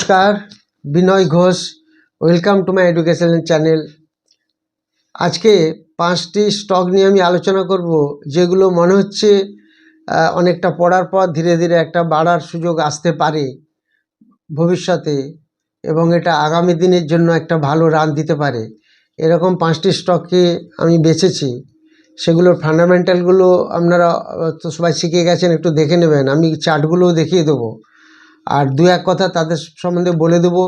নমস্কার, Binoy Ghosh. Welcome to my education channel. আজকে 5টি স্টক নিয়ে আমি আলোচনা করব, যেগুলো মনে হচ্ছে অনেকটা পড়ার পর ধীরে ধীরে একটা বাড়ার সুযোগ আসতে পারে ভবিষ্যতে, এবং এটা আগামী দিনের জন্য একটা ভালো রান দিতে পারে। এরকম 5টি স্টককে আমি বেছেছি। সেগুলোর ফান্ডামেন্টালগুলো আপনারা তো সবাই শিখে গেছেন, একটু দেখে নেবেন। আমি চার্টগুলোও দেখিয়ে দেবো, আর দু এক কথা তাদের সম্বন্ধে বলে দেবো।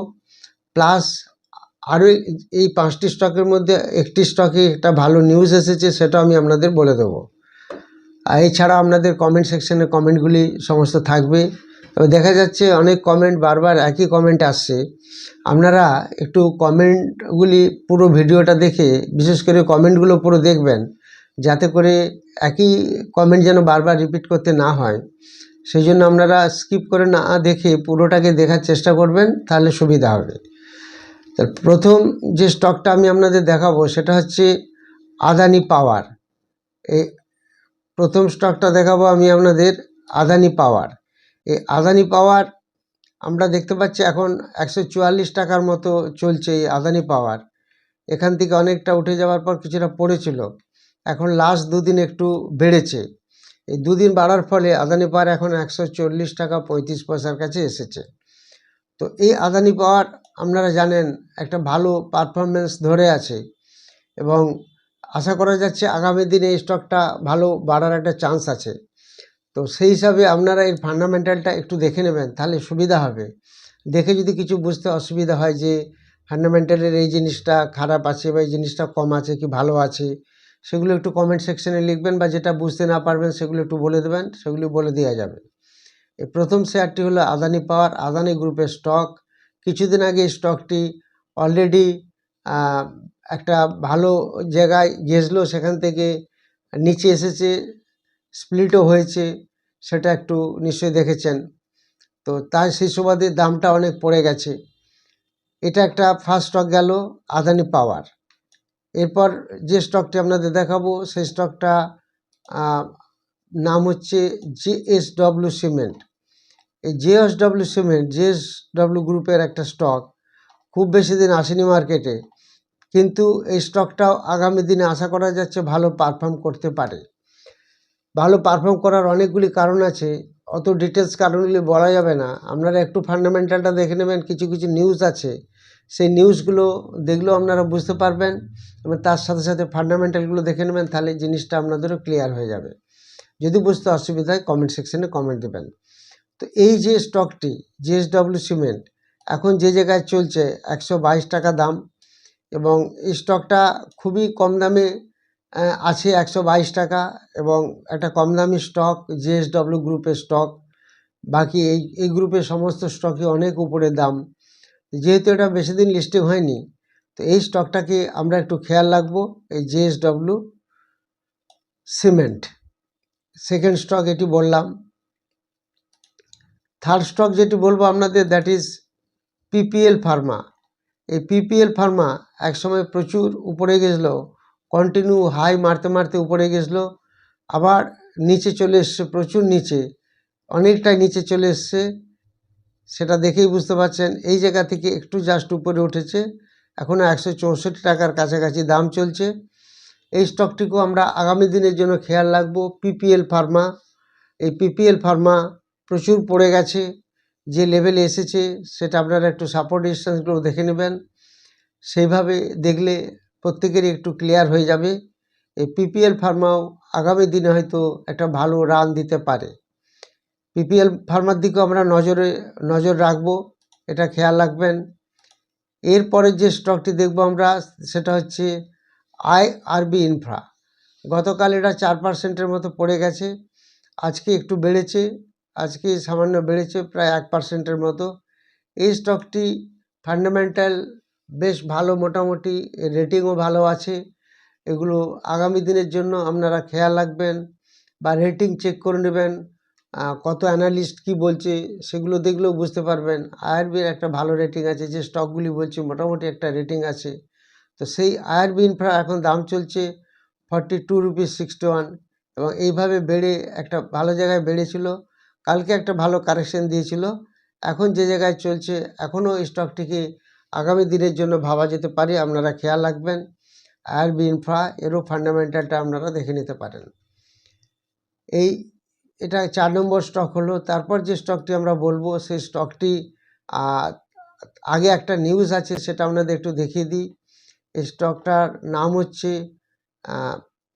প্লাস আরও এই 5টি স্টকের মধ্যে একটি স্টকে একটা ভালো নিউজ এসেছে, সেটা আমি আপনাদের বলে দেবো। আর এছাড়া আপনাদের কমেন্ট সেকশনে কমেন্টগুলি সমস্ত থাকবে। তবে দেখা যাচ্ছে অনেক কমেন্ট, বারবার একই কমেন্ট আসছে। আপনারা একটু কমেন্টগুলি পুরো ভিডিওটা দেখে, বিশেষ করে কমেন্টগুলো পুরো দেখবেন, যাতে করে একই কমেন্ট যেন বারবার রিপিট করতে না হয়। সেই জন্য আপনারা স্কিপ করে না দেখে পুরোটাকে দেখার চেষ্টা করবেন, তাহলে সুবিধা হবে। তো প্রথম যে স্টকটা আমি আপনাদের দেখাবো সেটা হচ্ছে আদানি পাওয়ার। এই প্রথম স্টকটা দেখাবো আমি আপনাদের, আদানি পাওয়ার। এই আদানি পাওয়ার আমরা দেখতে পাচ্ছি এখন 144 টাকার মতো চলছে এই আদানি পাওয়ার। এখান থেকে অনেকটা উঠে যাওয়ার পর কিছুটা পড়েছিল, এখন লাস্ট দুদিন একটু বেড়েছে। এই দুদিন বাড়ার ফলে আদানি পাওয়ার এখন 140 টাকা 35 পয়সার কাছে এসেছে। তো এই আদানি পাওয়ার আপনারা জানেন একটা ভালো পারফরমেন্স ধরে আছে, এবং আশা করা যাচ্ছে আগামী দিনে এই স্টকটা ভালো বাড়ার একটা চান্স আছে। তো সেই হিসাবে আপনারা এর ফান্ডামেন্টালটা একটু দেখে নেবেন, তাহলে সুবিধা হবে। দেখে যদি কিছু বুঝতে অসুবিধা হয় যে ফান্ডামেন্টালের এই জিনিসটা খারাপ আছে বা এই জিনিসটা কম আছে কি ভালো আছে, সেগুলো একটু কমেন্ট সেকশনে লিখবেন, বা যেটা বুঝতে না পারবেন সেগুলো একটু বলে দেবেন, সেগুলি বলে দেওয়া যাবে। এই প্রথম শেয়ারটি হলো আদানি পাওয়ার, আদানি গ্রুপের স্টক। কিছুদিন আগে স্টকটি অলরেডি একটা ভালো জায়গায় গেছিল, সেখান থেকে নিচে এসেছে, স্প্লিটও হয়েছে, সেটা একটু নিশ্চয়ই দেখেছেন। তো তাই সেই সুবাদে দামটা অনেক পড়ে গেছে। এটা একটা ফার্স্ট স্টক গেল, আদানি পাওয়ার। এরপর যে স্টকটি আপনাদের দেখাবো সেই স্টকটা নাম হচ্ছে জেএসডব্লিউ সিমেন্ট। এই জেএসডব্লিউ সিমেন্ট, জেএসডব্লিউ গ্রুপের একটা স্টক, খুব বেশি দিন আসেনি মার্কেটে, কিন্তু এই স্টকটাও আগামী দিনে আশা করা যাচ্ছে ভালো পারফর্ম করতে পারে। ভালো পারফর্ম করার অনেকগুলি কারণ আছে, অত ডিটেলস কারণগুলি বলা যাবে না। আপনারা একটু ফান্ডামেন্টালটা দেখে নেবেন, কিছু কিছু নিউজ আছে, সেই নিউজগুলো দেখলেও আপনারা বুঝতে পারবেন, এবং তার সাথে সাথে ফান্ডামেন্টালগুলো দেখে নেবেন, তাহলে জিনিসটা আপনাদেরও ক্লিয়ার হয়ে যাবে। যদি বুঝতে অসুবিধা হয় কমেন্ট সেকশনে কমেন্ট দেবেন। তো এই যে স্টকটি জেএসডব্লিউ সিমেন্ট এখন যে জায়গায় চলছে 122 টাকা দাম, এবং এই স্টকটা খুবই কম দামে আছে 122 টাকা, এবং একটা কম দামি স্টক জেএসডব্লিউ গ্রুপের স্টক। বাকি এই গ্রুপের সমস্ত স্টকই অনেক উপরে দাম। যেহেতু এটা বেশি দিন লিস্টিং হয়নি, তো এই স্টকটাকে আমরা একটু খেয়াল রাখবো, এই জেএসডব্লিউ সিমেন্ট। সেকেন্ড স্টক এটি বললাম। থার্ড স্টক যেটি বলবো আপনাদের, দ্যাট ইজ পিপিএল ফার্মা। এই পিপিএল ফার্মা একসময় প্রচুর উপরে গেছিলো, কন্টিনিউ হাই মারতে মারতে উপরে গেছিলো, আবার নিচে চলে এসছে, প্রচুর নিচে, অনেকটাই নিচে চলে এসছে। সেটা দেখেই বুঝতে পারছেন, এই জায়গা থেকে একটু জাস্ট উপরে উঠেছে, এখনও 164 টাকার কাছাকাছি দাম চলছে। এই স্টকটিকেও আমরা আগামী দিনের জন্য খেয়াল রাখবো। পিপিএল ফার্মা, এই পিপিএল ফার্মা প্রচুর পড়ে গেছে, যে লেভেলে এসেছে সেটা আপনারা একটু সাপোর্ট রেজিস্ট্যান্সগুলো দেখে নেবেন। সেইভাবে দেখলে প্রত্যেকেরই একটু ক্লিয়ার হয়ে যাবে। এই পিপিএল ফার্মাও আগামী দিনে হয়তো একটা ভালো রান দিতে পারে। পিপিএল ফার্মার দিকেও আমরা নজর রাখবো, এটা খেয়াল রাখবেন। এরপরে যে স্টকটি দেখব আমরা, সেটা হচ্ছে আইআরবি ইনফ্রা। গতকাল এটা 4%-এর মতো পড়ে গেছে, আজকে একটু বেড়েছে, আজকে সামান্য বেড়েছে প্রায় 1%-এর মতো। এই স্টকটি ফান্ডামেন্টাল বেশ ভালো, মোটামুটি রেটিংও ভালো আছে। এগুলো আগামী দিনের জন্য আপনারা খেয়াল রাখবেন, বা রেটিং চেক করে নেবেন, কত অ্যানালিস্ট কি বলছে সেগুলো দেখলেও বুঝতে পারবেন। আইআরবির একটা ভালো রেটিং আছে, যে স্টকগুলি বলছে মোটামুটি একটা রেটিং আছে। তো সেই আইআরবি ইনফ্রা এখন দাম চলছে 42 রুপিস 61, এবং এইভাবে বেড়ে একটা ভালো জায়গায় বেড়েছিল। কালকে একটা ভালো কারেকশন দিয়েছিল, এখন যে জায়গায় চলছে এখনও স্টকটিকে আগামী দিনের জন্য ভাবা যেতে পারে, আপনারা খেয়াল রাখবেন। আরবি ইনফ্রা এরও ফান্ডামেন্টালটা আপনারা দেখে নিতে পারেন। এটা 4 নম্বর স্টক হলো। তারপর যে স্টকটি আমরা বলবো সেই স্টকটি আগে একটা নিউজ আছে, সেটা আপনাদের একটু দেখিয়ে দিই। এই স্টকটার নাম হচ্ছে,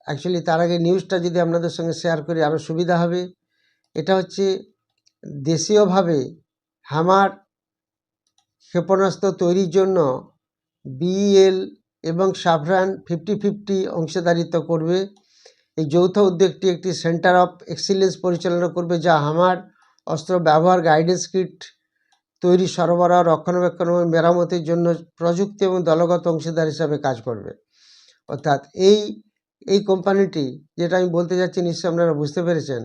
অ্যাকচুয়ালি তার আগে নিউজটা যদি আপনাদের সঙ্গে শেয়ার করি আরও সুবিধা হবে। এটা হচ্ছে দেশীয়ভাবে হ্যামার ক্ষেপণাস্ত্র তৈরির জন্য বিইএল এবং সাফরান 50-50 অংশীদারিত্ব করবে। এই যৌথ উদ্যোগটি একটি সেন্টার অফ এক্সিলেন্স পরিচালনা করবে, যা হামার অস্ত্র ব্যবহার, গাইডেন্স কিট তৈরি, সরবরাহ, রক্ষণাবেক্ষণ এবং মেরামতির জন্য প্রযুক্তি এবং দলগত অংশীদার হিসাবে কাজ করবে। অর্থাৎ এই কোম্পানিটি, যেটা আমি বলতে যাচ্ছি নিশ্চয়ই আপনারা বুঝতে পেরেছেন,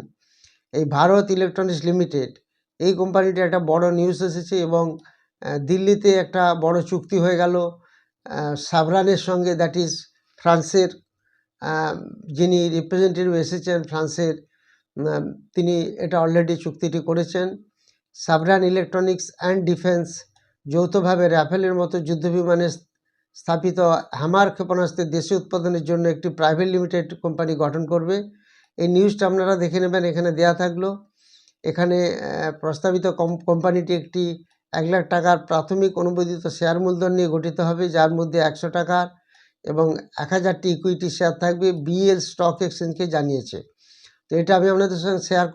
এই ভারত ইলেকট্রনিক্স লিমিটেড, এই কোম্পানিটি একটা বড় নিউজ এসেছে এবং দিল্লিতে একটা বড় চুক্তি হয়ে গেল সাভরানের সঙ্গে, দ্যাট ইজ ফ্রান্সের যিনি রিপ্রেজেন্টেটিভ এসেছেন ফ্রান্সের, তিনি এটা অলরেডি চুক্তিটি করেছেন। সাভরান ইলেকট্রনিক্স অ্যান্ড ডিফেন্স যৌথভাবে রাফেলের মতো যুদ্ধবিমানে স্থাপিত হ্যামার ক্ষেপণাস্ত্রের দেশীয় উৎপাদনের জন্য একটি প্রাইভেট লিমিটেড কোম্পানি গঠন করবে। এই নিউজটা আপনারা দেখে নেবেন, এখানে দেয়া থাকলো। এখানে প্রস্তাবিত কোম্পানিটি একটি 1 লাখ টাকার প্রাথমিক অনুমোদিত শেয়ার মূলধন নিয়ে গঠিত হবে, যার মধ্যে 100 টাকার এবং 1000টি ইকুইটি শেয়ার থাকবে, বিএল স্টক এক্সচেঞ্জকে জানিয়েছে। তো এটা আমি আপনাদের সঙ্গে শেয়ার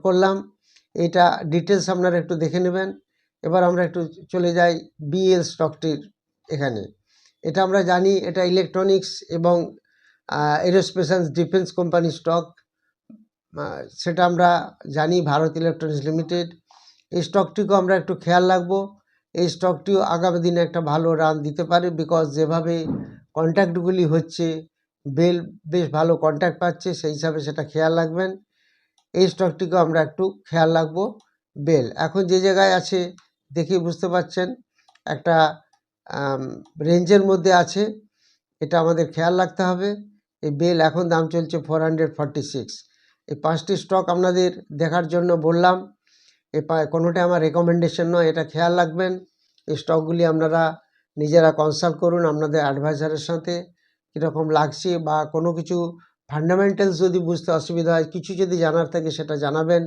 করলাম। এটা ডিটেলস আপনারা একটু দেখে নেবেন। এবার আমরা একটু চলে যাই বিএল স্টকটির এখানে। এটা আমরা জানি এটা ইলেকট্রনিক্স এবং aerospace and defence company stock, সেটা আমরা জানি, ভারত ইলেকট্রনিক্স লিমিটেড। এই স্টকটিকেও আমরা একটু খেয়াল রাখবো। এই স্টকটিও আগামী দিনে একটা ভালো রান দিতে পারে, বিকজ যেভাবে কন্ট্যাক্টগুলি হচ্ছে, বেল বেশ ভালো কন্ট্যাক্ট পাচ্ছে, সেই হিসাবে সেটা খেয়াল রাখবেন। এই স্টকটিকেও আমরা একটু খেয়াল রাখবো। বেল এখন যে জায়গায় আছে দেখে বুঝতে পারছেন, একটা রেঞ্জের মধ্যে আছে, এটা আমাদের খেয়াল রাখতে হবে। এই বেল এখন দাম চলছে 446। এই 5টি স্টক আপনাদের দেখার জন্য বললাম, কোনোটাই আমার রেকমেন্ডেশন নয়, এটা খেয়াল রাখবেন। এই স্টকগুলি আপনারা নিজেরা কনসাল্ট করুন আপনাদের অ্যাডভাইজারের সাথে, কীরকম লাগছে বা কোনো কিছু ফান্ডামেন্টালস যদি বুঝতে অসুবিধা হয়, কিছু যদি জানার থাকে সেটা জানাবেন।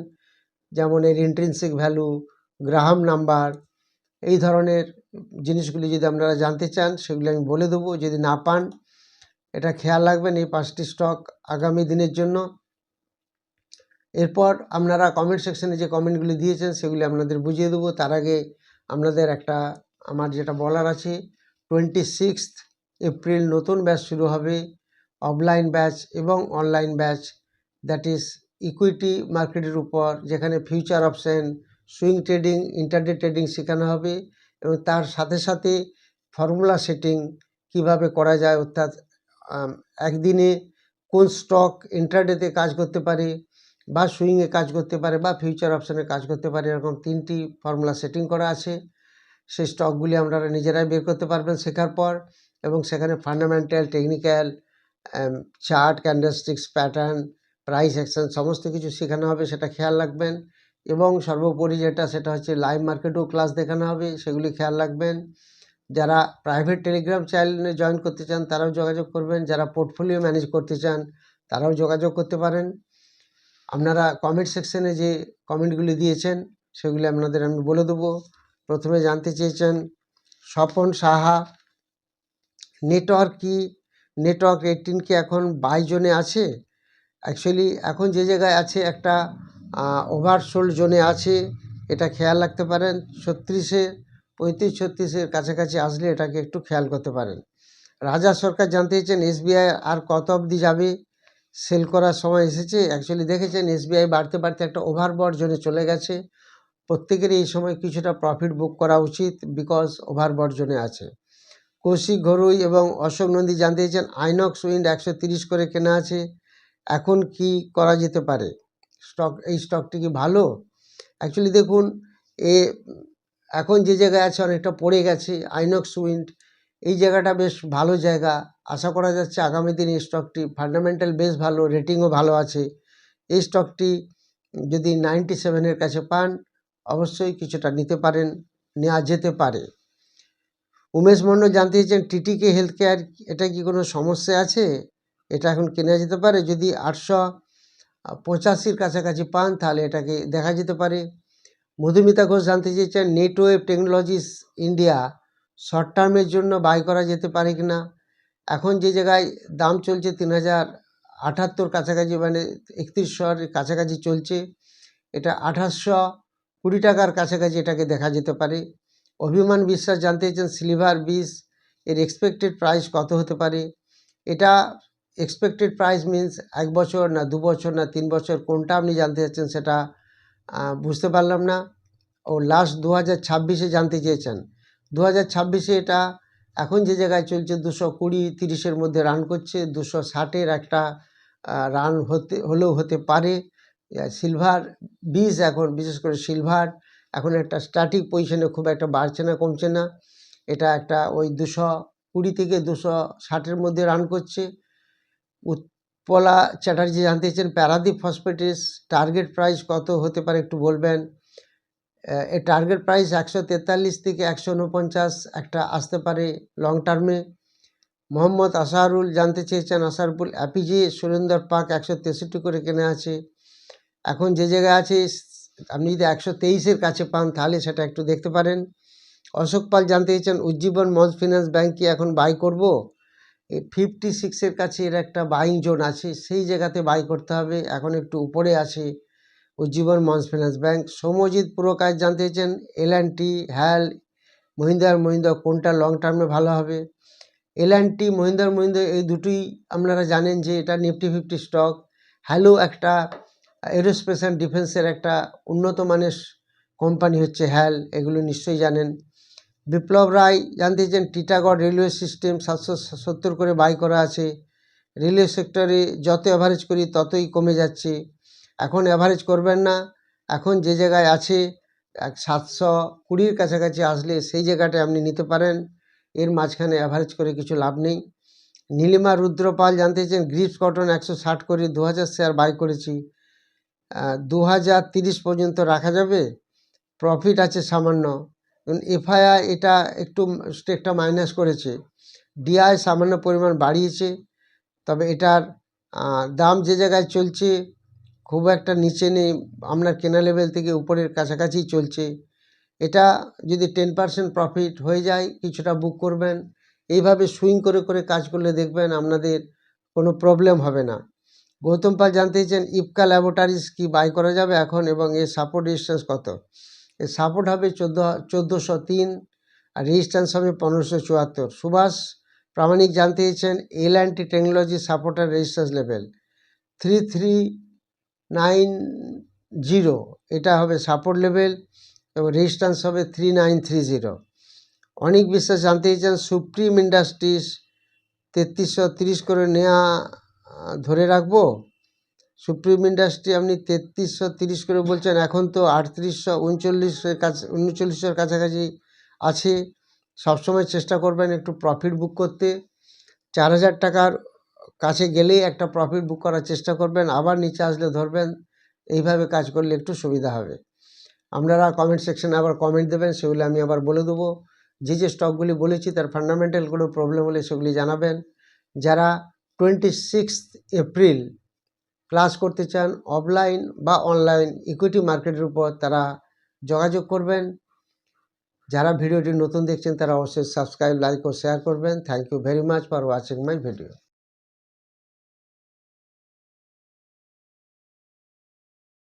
যেমন এর ইন্ট্রিনসিক ভ্যালু, গ্রাহাম নাম্বার, এই ধরনের জিনিসগুলি যদি আপনারা জানতে চান সেগুলি আমি বলে দেবো, যদি না পান। এটা খেয়াল রাখবেন এই 5টি স্টক আগামী দিনের জন্য। এরপর আপনারা কমেন্ট সেকশনে যে কমেন্টগুলি দিয়েছেন সেগুলি আপনাদের বুঝিয়ে দেবো। তার আগে আপনাদের একটা আমার যেটা বলার আছে, 26 এপ্রিল নতুন ব্যাচ শুরু হবে, অফলাইন ব্যাচ এবং online batch, that is equity মার্কেটের উপর, যেখানে future option, swing trading, intraday trading শেখানো হবে এবং তার সাথে সাথে ফর্মুলা সেটিং কিভাবে করা যায়, অর্থাৎ একদিনে কোন স্টক ইন্টারডেতে কাজ করতে পারে বা সুইংয়ে কাজ করতে পারে বা ফিউচার অপশানে কাজ করতে পারে, এরকম 3টি ফর্মুলা সেটিং করা আছে। সেই স্টকগুলি আপনারা নিজেরাই বের করতে পারবেন শেখার পর, এবং সেখানে fundamental, technical, chart, candlesticks, pattern, price action সমস্ত কিছু শেখানো হবে, সেটা খেয়াল রাখবেন। এবং সর্বোপরি যেটা, সেটা হচ্ছে লাইভ মার্কেটেও ক্লাস দেখানো হবে, সেগুলি খেয়াল রাখবেন। যারা প্রাইভেট টেলিগ্রাম চ্যানেলে জয়েন করতে চান তারাও যোগাযোগ করবেন, যারা পোর্টফোলিও ম্যানেজ করতে চান তারাও যোগাযোগ করতে পারেন। আপনারা কমেন্ট সেকশনে যে কমেন্টগুলি দিয়েছেন সেগুলি আপনাদের আমি বলে দেবো। প্রথমে জানতে চেয়েছেন স্বপন সাহা, নেটওয়ার্ক কি, নেটওয়ার্ক 18 কি এখন বাই জোনে আছে? অ্যাকচুয়ালি এখন যে জায়গায় আছে একটা ওভারসোল্ড জোনে আছে, এটা খেয়াল রাখতে পারেন। 35-36 কাছাকাছি আসলে এটাকে একটু খেয়াল করতে পারেন। রাজা সরকার জানতে চেয়েছেন এসবিআই আর কত অবধি যাবে, সেল করার সময় এসেছে? অ্যাকচুয়ালি দেখেছেন এসবিআই বাড়তে বাড়তে একটা ওভারবট জোনে চলে গেছে। প্রত্যেকেরই এই সময় কিছুটা প্রফিট বুক করা উচিত, বিকজ ওভারবট জোনে আছে। কৌশিক ঘরুই এবং অশোক নন্দী জানতে চেয়েছেন আইনক্স উইন্ড 130 করে কেনা আছে, এখন কি করা যেতে পারে? এই স্টকটি কি ভালো? অ্যাকচুয়ালি দেখুন, এখন যে জায়গায় আছে অনেকটা পড়ে গেছে। আইনক্স উইন্ড এই জায়গাটা বেশ ভালো জায়গা, আশা করা যাচ্ছে আগামী দিনে এই স্টকটি ফান্ডামেন্টাল বেশ ভালো, রেটিংও ভালো আছে। এই স্টকটি যদি 97-এর কাছে পান অবশ্যই কিছুটা নিতে পারেন, নেওয়া যেতে পারে। উমেশ মণ্ডল জানতে চেয়েছেন টিটিকে হেলথ কেয়ার, এটা কি কোনো সমস্যা আছে? এটা এখন কেনা যেতে পারে? যদি 885 কাছাকাছি পান তাহলে এটাকে দেখা যেতে পারে। মধুমিতা ঘোষ জানতে চেয়েছেন নেটওয়েভ টেকনোলজিস ইন্ডিয়া শর্ট টার্মের জন্য বাই করা যেতে পারে কি না? এখন যে জায়গায় দাম চলছে 3078 কাছাকাছি, মানে 3100-এর কাছাকাছি চলছে, এটা 2820 টাকার কাছাকাছি এটাকে দেখা যেতে পারে। অভিমান বিশ্বাস জানতে চেয়েছেন সিলভার 20 এর এক্সপেক্টেড প্রাইস কত হতে পারে? এটা এক্সপেক্টেড প্রাইস মিন্স 1 বছর না 2 বছর না 3 বছর, কোনটা আপনি জানতে চাচ্ছেন সেটা বুঝতে পারলাম না। ও লাস্ট 2026-এ জানতে চেয়েছেন। 2026-এ এটা এখন যে জায়গায় চলছে 220-30-এর মধ্যে রান করছে, 260-এর একটা রান হলেও হতে পারে। সিলভার 20 এখন, বিশেষ করে সিলভার এখন একটা স্ট্যাটিক পজিশনে, খুব একটা বাড়ছে না কমছে না, এটা একটা ওই 220 থেকে 260-এর মধ্যে রান করছে। উৎপলা চ্যাটার্জি জানতে চেয়েছেন প্যারাদীপ ফসফেটেস টার্গেট প্রাইস কত হতে পারে একটু বলবেন? এর টার্গেট প্রাইস 143 থেকে 149 একটা আসতে পারে লং টার্মে। মোহাম্মদ আসারুল জানতে চেয়েছেন আসারুল অ্যাপিজি সুরেন্দর পাক 163 করে কেনা আছে, এখন যে জায়গায় আছে আপনি যদি 123-এর কাছে পান তাহলে সেটা একটু দেখতে পারেন। অশোক পাল জানতে চেয়েছেন উজ্জীবন মজ ফিন্যান্স ব্যাংক কি এখন বাই করব? 56-এর কাছে এর একটা বাইং জোন আছে, সেই জায়গাতে বাই করতে হবে, এখন একটু উপরে আছে উজ্জীবন মজ ফিন্যান্স ব্যাংক। সৌম্যজিৎ পুরকার জানতে চেয়েছেন L&T, হ্যাল, মহিন্দ্রা মহিন্দ্রা কোনটা লং টার্মে ভালো হবে? L&T, মহিন্দ্রা এই দুটোই আপনারা জানেন যে এটা নিফটি 50 স্টক। হ্যালো একটা এরোস্পেস অ্যান্ড ডিফেন্সের একটা উন্নত মানের কোম্পানি হচ্ছে হ্যাল, এগুলো নিশ্চয়ই জানেন। বিপ্লব রায় জানতে চেয়েছেন টিটাগড় রেলওয়ে সিস্টেম 770 করে বাই করা আছে, রেলওয়ে সেক্টরে যত অ্যাভারেজ করি ততই কমে যাচ্ছে, এখন অ্যাভারেজ করবেন না, এখন যে জায়গায় আছে 720-এর কাছাকাছি আসলে সেই জায়গাটায় আপনি নিতে পারেন, এর মাঝখানে অ্যাভারেজ করে কিছু লাভ নেই। নীলিমা রুদ্রপাল জানতে চেয়েছেন গ্রিপস কটন 160 করে 2000 শেয়ার বাই করেছি, 2030 পর্যন্ত রাখা যাবে? প্রফিট আছে সামান্য, এফআইআই এটা একটু স্টেকটা মাইনাস করেছে, ডিআই সামান্য পরিমাণ বাড়িয়েছে, তবে এটার দাম যে জায়গায় চলছে খুব একটা নিচে নেই, আপনার কেনা লেভেল থেকে উপরের কাছাকাছি চলছে, এটা যদি 10% প্রফিট হয়ে যায় কিছুটা বুক করবেন, এইভাবে সুইং করে করে কাজ করলে দেখবেন আপনাদের কোনো প্রবলেম হবে না। গৌতম পাল জানতে চেয়েছেন ইপকা ল্যাবরেটরিজ কি বাই করা যাবে এখন এবং এর সাপোর্ট রেজিস্ট্যান্স কত? এর সাপোর্ট হবে 1403 আর রেজিস্ট্যান্স হবে 1574। সুভাষ প্রামাণিক জানতে চেয়েছেন L&T টেকনোলজি সাপোর্ট আর রেজিস্ট্যান্স লেভেল 3390, এটা হবে সাপোর্ট লেভেল এবং রেজিস্ট্যান্স হবে 3930। অনেক বিশ্বাস জানতে চেয়েছেন সুপ্রিম ইন্ডাস্ট্রিজ 3330 করে নেওয়া ধরে রাখবো? সুপ্রিম ইন্ডাস্ট্রি আপনি 3330 করে বলছেন, এখন তো 3839-এর কাছে 39-এর কাছাকাছি আছে, সবসময় চেষ্টা করবেন একটু প্রফিট বুক করতে, 4000 টাকার কাছে গেলেই একটা প্রফিট বুক করার চেষ্টা করবেন, আবার নিচে আসলে ধরবেন, এইভাবে কাজ করলে একটু সুবিধা হবে। আপনারা কমেন্ট সেকশনে আবার কমেন্ট দেবেন, সেগুলি আমি আবার বলে দেবো। যে স্টকগুলি বলেছি তার ফান্ডামেন্টাল কোনো প্রবলেম হলে সেগুলি জানাবেন। যারা 26 এপ্রিল ক্লাস করতে চান অফলাইন বা অনলাইন ইকুইটি মার্কেটের উপর, তারা যোগাযোগ করবেন। যারা ভিডিওটি নতুন দেখছেন তারা অবশ্যই সাবস্ক্রাইব, লাইক ও শেয়ার করবেন। Thank you very much for watching my video.